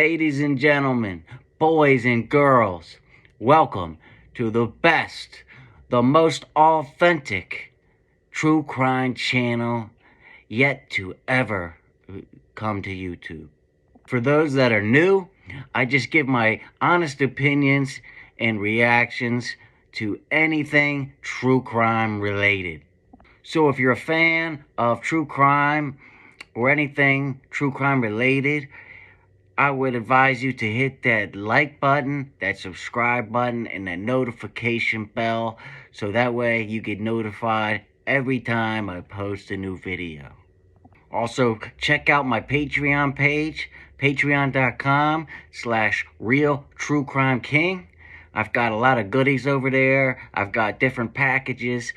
Ladies and gentlemen, boys and girls, welcome to the best, the most authentic true crime channel yet to ever come to YouTube. For those that are new, I just give my honest opinions and reactions to anything true crime related. So if you're a fan of true crime or anything true crime related, I would advise you to hit that like button, that subscribe button, and that notification bell so that way you get notified every time I post a new video. Also, check out my Patreon page, patreon.com/realtruecrimeking. I've got a lot of goodies over there. I've got different packages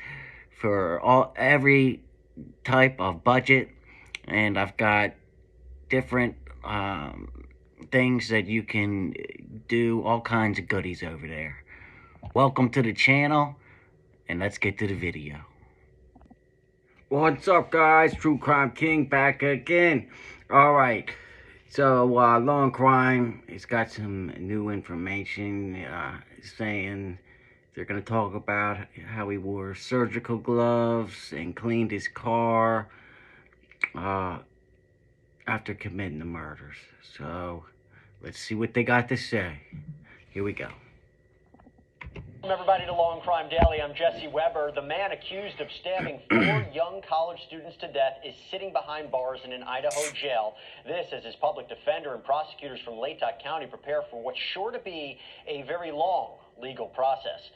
for every type of budget, and I've got different things that you can do, all kinds of goodies over there. Welcome to the channel, and let's get to the video. What's up, guys? True Crime King back again. Alright, so Law and Crime has got some new information saying they're going to talk about how he wore surgical gloves and cleaned his car after committing the murders. So let's see what they got to say. Here we go. Welcome everybody to Law and Crime Daily. I'm Jesse Weber. The man accused of stabbing 4 young college students to death is sitting behind bars in an Idaho jail. This as his public defender and prosecutors from Latah County prepare for what's sure to be a very long legal process.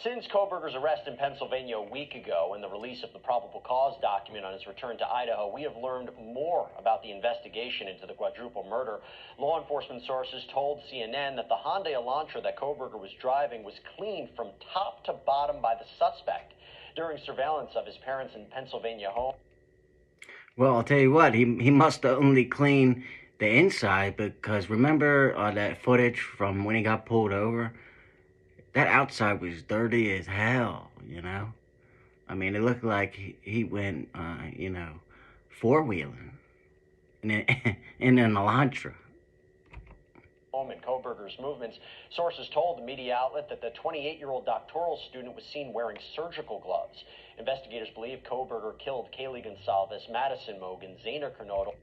Since koHBerger's arrest in Pennsylvania a week ago and the release of the probable cause document on his return to Idaho, we have learned more about the investigation into the quadruple murder. Law enforcement sources told CNN that the Hyundai Elantra that koHBerger was driving was cleaned from top to bottom by the suspect during surveillance of his parents' in Pennsylvania home. Well, I'll tell you what, he must have only cleaned the inside, because remember that footage from when he got pulled over? That outside was dirty as hell, you know? I mean, it looked like he went, four-wheeling in an Elantra. In koHBerger's movements, sources told the media outlet that the 28-year-old doctoral student was seen wearing surgical gloves. Investigators believe koHBerger killed Kaylee Gonsalves, Madison Mogan, Zainer Kernodle.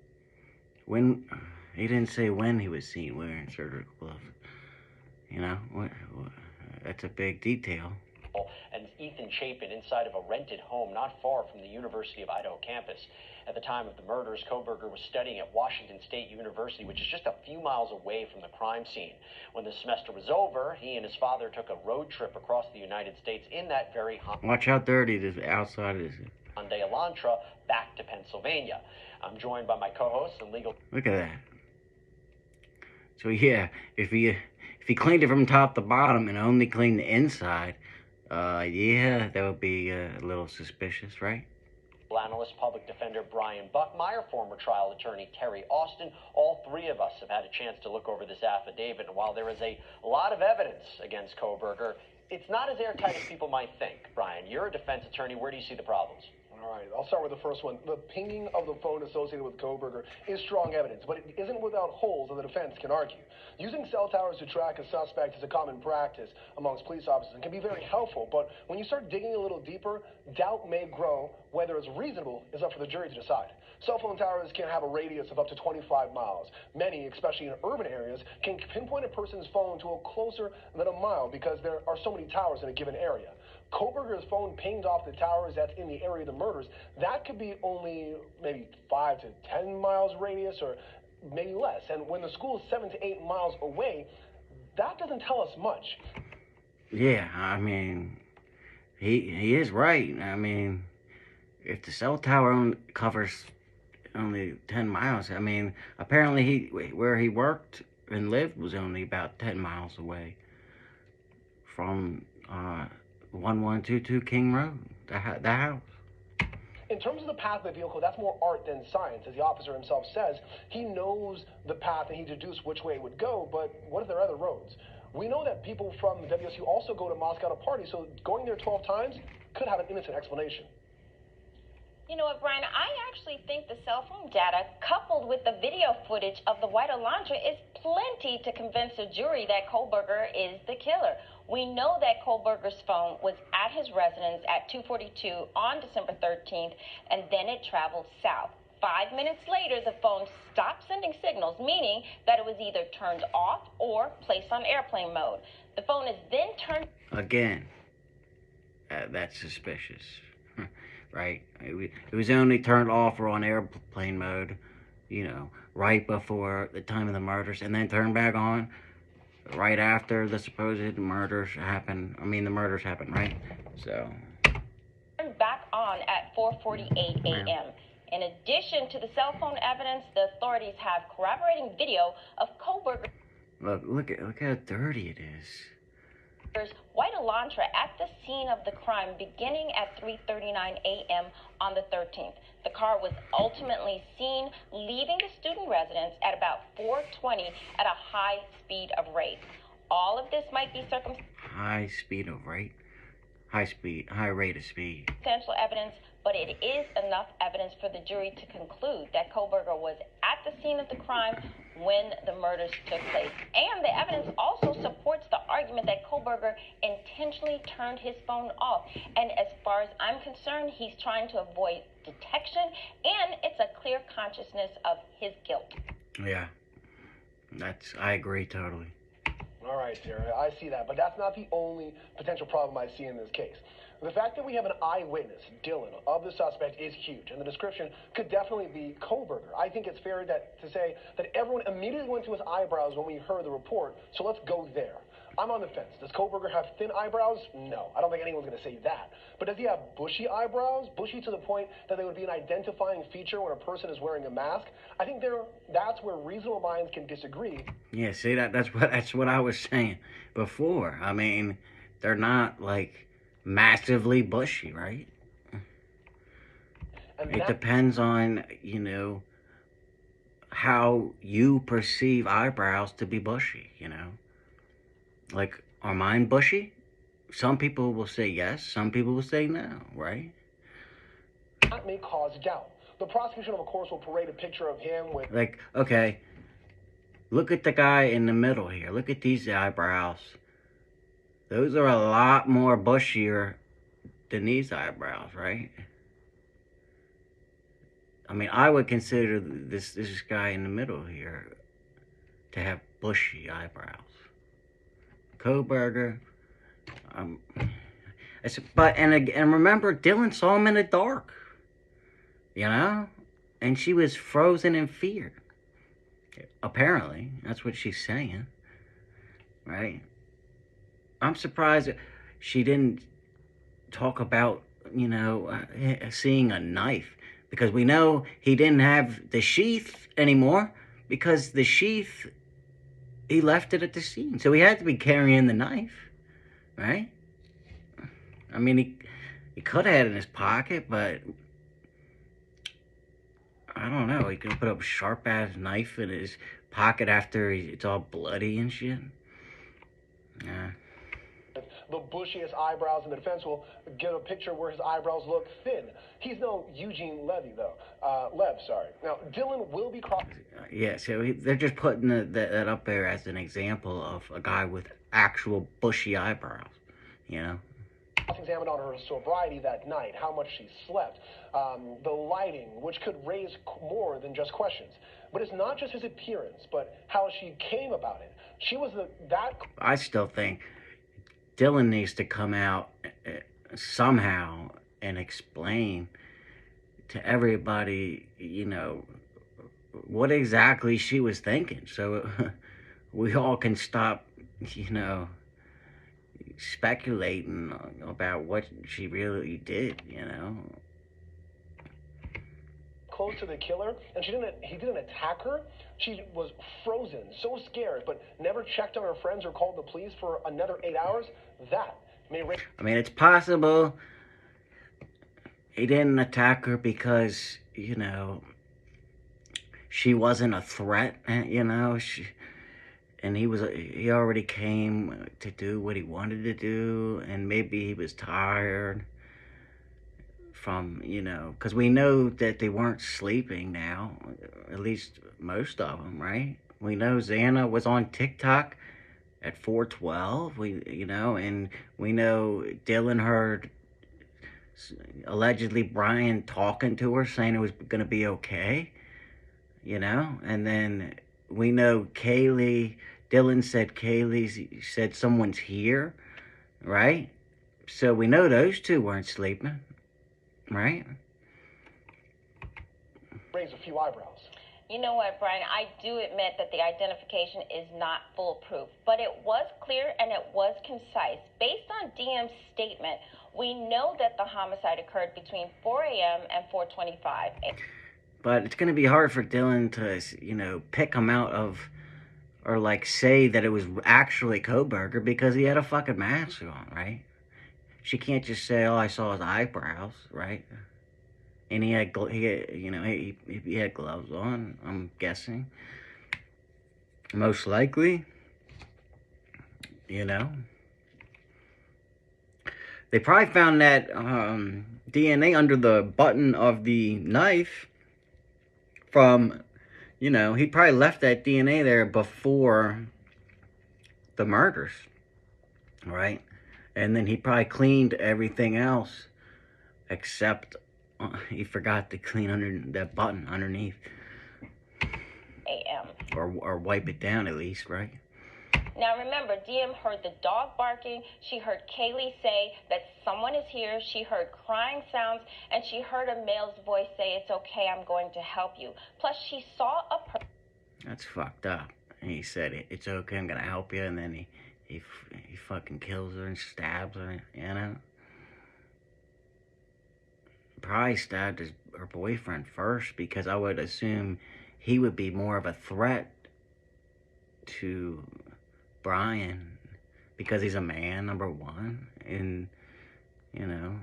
When he didn't say when he was seen wearing surgical gloves, you know? That's a big detail. And Ethan Chapin inside of a rented home not far from the University of Idaho campus. At the time of the murders, koHBerger was studying at Washington State University, which is just a few miles away from the crime scene. When the semester was over, he and his father took a road trip across the United States in that very Watch how dirty this outside is. Hyundai Elantra back to Pennsylvania. I'm joined by my co-host and legal... Look at that. So yeah, if he cleaned it from top to bottom and only cleaned the inside, yeah, that would be a little suspicious, right? Analyst, public defender Bryan, former trial attorney Terry Austin, all three of us have had a chance to look over this affidavit, and while there is a lot of evidence against koHBerger, it's not as airtight as people might think. Bryan, you're a defense attorney. Where do you see the problems? All right, I'll start with the first one. The pinging of the phone associated with koHBerger is strong evidence, but it isn't without holes that the defense can argue. Using cell towers to track a suspect is a common practice amongst police officers and can be very helpful, but when you start digging a little deeper, doubt may grow. Whether it's reasonable is up for the jury to decide. Cell phone towers can have a radius of up to 25 miles. Many, especially in urban areas, can pinpoint a person's phone to a closer than a mile because there are so many towers in a given area. koHBerger's phone pinged off the towers that's in the area of the murders. That could be only maybe 5 to 10 miles radius or maybe less. And when the school is 7 to 8 miles away, that doesn't tell us much. Yeah, I mean, he is right. I mean, if the cell tower covers only 10 miles, I mean, apparently where he worked and lived was only about 10 miles away from 1122 King Road, the house. In terms of the path of the vehicle, that's more art than science. As the officer himself says, he knows the path and he deduced which way it would go, but what if there are other roads? We know that people from the WSU also go to Moscow to party, so going there 12 times could have an innocent explanation. You know what, Brian? I actually think the cell phone data, coupled with the video footage of the white Elantra, is plenty to convince a jury that koHBerger is the killer. We know that koHBerger's phone was at his residence at 2:42 on December 13th, and then it traveled south. 5 minutes later, the phone stopped sending signals, meaning that it was either turned off or placed on airplane mode. The phone is then turned... Again, that's suspicious, right? It was only turned off or on airplane mode, you know, right before the time of the murders, and then turned back on right after the supposed murders happened. I mean, the murders happened, right? So... back on at 4:48 a.m. In addition to the cell phone evidence, the authorities have corroborating video of koHBerger's Look how dirty it is. white Elantra at the scene of the crime beginning at 3:39 a.m. on the 13th. The car was ultimately seen leaving the student residence at about 4:20 at a high speed of rate. All of this might be High speed of rate? High rate of speed. Circumstantial evidence, but it is enough evidence for the jury to conclude that koHBerger was at the scene of the crime when the murders took place. And the evidence also supports the argument that koHBerger intentionally turned his phone off. And as far as I'm concerned, he's trying to avoid detection, and it's a clear consciousness of his guilt. Yeah, I agree totally. All right, Sarah, I see that, but that's not the only potential problem I see in this case. The fact that we have an eyewitness, Dylan, of the suspect is huge, and the description could definitely be koHBerger. I think it's fair to say that everyone immediately went to his eyebrows when we heard the report, so let's go there. I'm on the fence. Does koHBerger have thin eyebrows? No. I don't think anyone's going to say that. But does he have bushy eyebrows? Bushy to the point that they would be an identifying feature when a person is wearing a mask? I think that's where reasonable minds can disagree. Yeah, see, that's what I was saying before. I mean, they're not, like, massively bushy, right? It depends on, you know, how you perceive eyebrows to be bushy, you know? Like, are mine bushy? Some people will say yes, some people will say no, right? That may cause doubt. The prosecution, of course, will parade a picture of him with... Like, okay, look at the guy in the middle here. Look at these eyebrows. Those are a lot more bushier than these eyebrows, right? I mean, I would consider this guy in the middle here to have bushy eyebrows. koHBerger, and remember, Dylan saw him in the dark, you know, and she was frozen in fear. Apparently, that's what she's saying, right? I'm surprised she didn't talk about, you know, seeing a knife, because we know he didn't have the sheath anymore, because the sheath, he left it at the scene. So he had to be carrying the knife, right? I mean, he could have had it in his pocket, but I don't know. He could put a sharp-ass knife in his pocket after it's all bloody and shit. Yeah. The bushiest eyebrows, and the defense will get a picture where his eyebrows look thin. He's no Eugene Levy, though. Now, Dylan will be yeah, so they're just putting that up there as an example of a guy with actual bushy eyebrows, you know? Examined on her sobriety that night, how much she slept, the lighting, which could raise more than just questions. But it's not just his appearance, but how she came about it. She was I still think Dylan needs to come out somehow and explain to everybody, you know, what exactly she was thinking, so we all can stop, you know, speculating about what she really did, you know. Close to the killer, and he didn't attack her. She was frozen, so scared, but never checked on her friends or called the police for another 8 hours. That may raise... I mean, it's possible he didn't attack her because, you know, she wasn't a threat, you know. He already came to do what he wanted to do, and maybe he was tired from, you know, because we know that they weren't sleeping now, at least most of them, right? We know Xana was on TikTok at 4:12, you know, and we know Dylan heard allegedly Bryan talking to her saying it was going to be okay, you know, and then we know Dylan said Kaylee said someone's here, right? So we know those two weren't sleeping, right? Raise a few eyebrows. You know what, Bryan? I do admit that the identification is not foolproof, but it was clear and it was concise. Based on DM's statement, we know that the homicide occurred between 4 a.m. and 4:25. But it's going to be hard for Dylan to, you know, pick him out of, or like say that it was actually koHBerger because he had a fucking mask on, right? She can't just say, "Oh, I saw his eyebrows," right? And he had gloves on, I'm guessing. Most likely, you know. They probably found that DNA under the button of the knife from, you know, he probably left that DNA there before the murders, right? And then he probably cleaned everything else except he forgot to clean under that button underneath. A.m. Or wipe it down at least, right? Now remember, DM heard the dog barking, she heard Kaylee say that someone is here, she heard crying sounds, and she heard a male's voice say, "It's okay, I'm going to help you." Plus, she saw a person. That's fucked up. And he said, "It's okay, I'm gonna help you," and then he fucking kills her and stabs her, you know? Probably stabbed her boyfriend first because I would assume he would be more of a threat to Bryan because he's a man, number one, and, you know,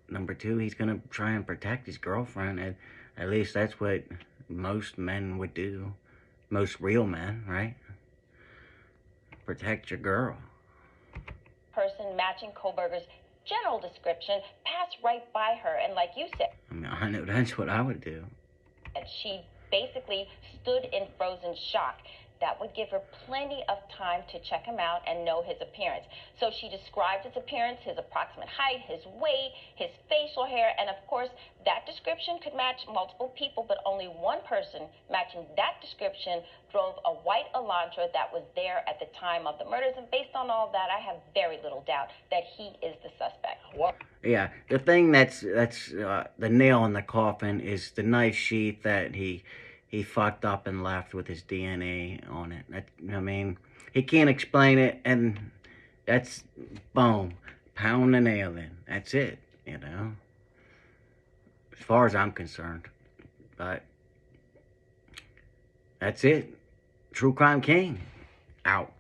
number two, he's gonna try and protect his girlfriend. At least that's what most men would do. Most real men, right? Protect your girl. Person matching koHBerger's general description passed right by her, and like you said, I mean, I know that's what I would do. She basically stood in frozen shock. That would give her plenty of time to check him out and know his appearance. So she described his appearance, his approximate height, his weight, his facial hair, and of course, that description could match multiple people, but only one person matching that description drove a white Elantra that was there at the time of the murders. And based on all that, I have very little doubt that he is the suspect. What? Yeah, the thing that's the nail in the coffin is the knife sheath that he fucked up and left with his DNA on it. I mean, he can't explain it, and that's, boom, pound the nail in. That's it, you know, as far as I'm concerned. But that's it. True Crime King, out.